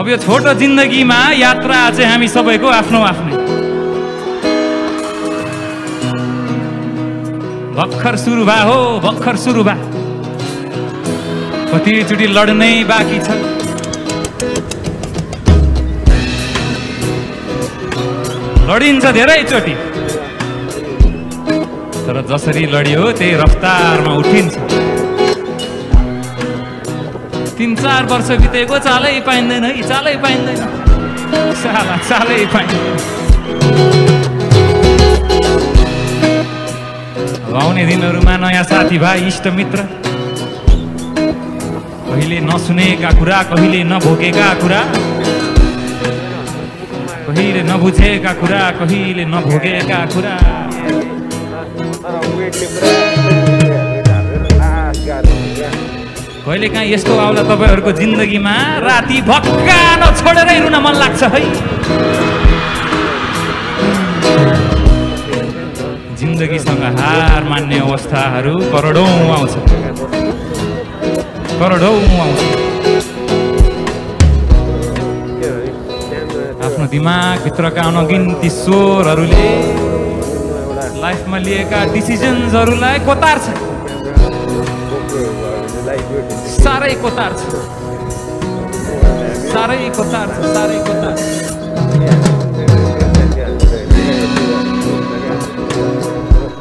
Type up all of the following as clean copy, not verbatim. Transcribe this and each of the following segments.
अब यो छोटो जिन्दगीमा यात्रा चाहिँ हामी सबैको आफ्नो आफ्नै। भर्खर सुरु भयो हो, भर्खर सुरु भयो। कतिचोटि लड्नै बाँकी छ। लडिन्छ धेरैचोटि, तर जसरी लडियो त्यही रफ्तारमा उठिन्छ। 3-4 वर्ष बितेको चालै पाइँदैन है, चालै पाइँदैन, साला चालै पाइँदैन। आउने दिनहरूमा नयाँ साथीभाइ इष्टमित्र, कहिले नसुनेका कुरा, कहिले नभोगेका कुरा, कहिले नबुझेका कुरा, कहिले नभोगेका कुरा। कहिले काहीँ यस्तो आउला तपाईँहरूको जिन्दगीमा राति भक्कान छोडेरै रुन मन लाग्छ है। जिन्दगीसँग हार मान्ने अवस्थाहरू करोडौँ आउँछ, करोडौँ आउँछ। आफ्नो दिमागभित्रका अनगिन्ती स्वरहरूले लाइफमा लिएका डिसिजन्सहरूलाई कोतार्छ, साह्रै कोतार्छ, साह्रै कोतार्छ, साह्रै कोतार्छ।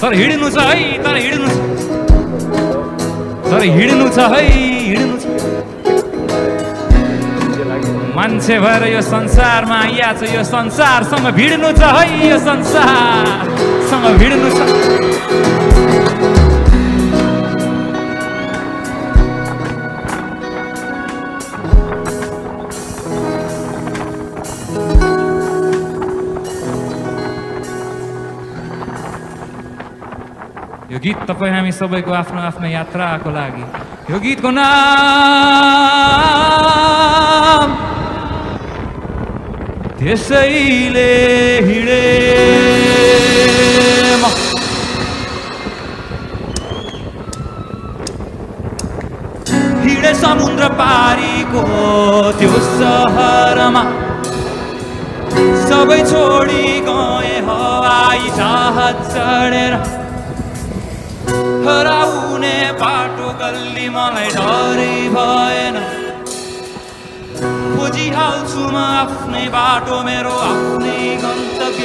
तर हिँड्नु छ है, तर हिँड्नु छ, तर हिँड्नु छ है, हिँड्नु छ। मान्छे भएर यो संसारमा आइया छ, यो संसारसँग भिड्नु छ है, यो संसारसँग भिड्नु छ। यो गीत तपाईँ हामी सबैको आफ्नो आफ्नो यात्राको लागि। यो गीतको नाम त्यसैले हिँडे म। हिँडे समुद्र पारीको त्यो सहरमा, सबै छोडी गए हवाई जहाज चढेर। हराउने बाटो गल्ली मलाई डरै भएन, खोजिहाल्छु म आफ्नै बाटो, मेरो आफ्नै गन्तव्य।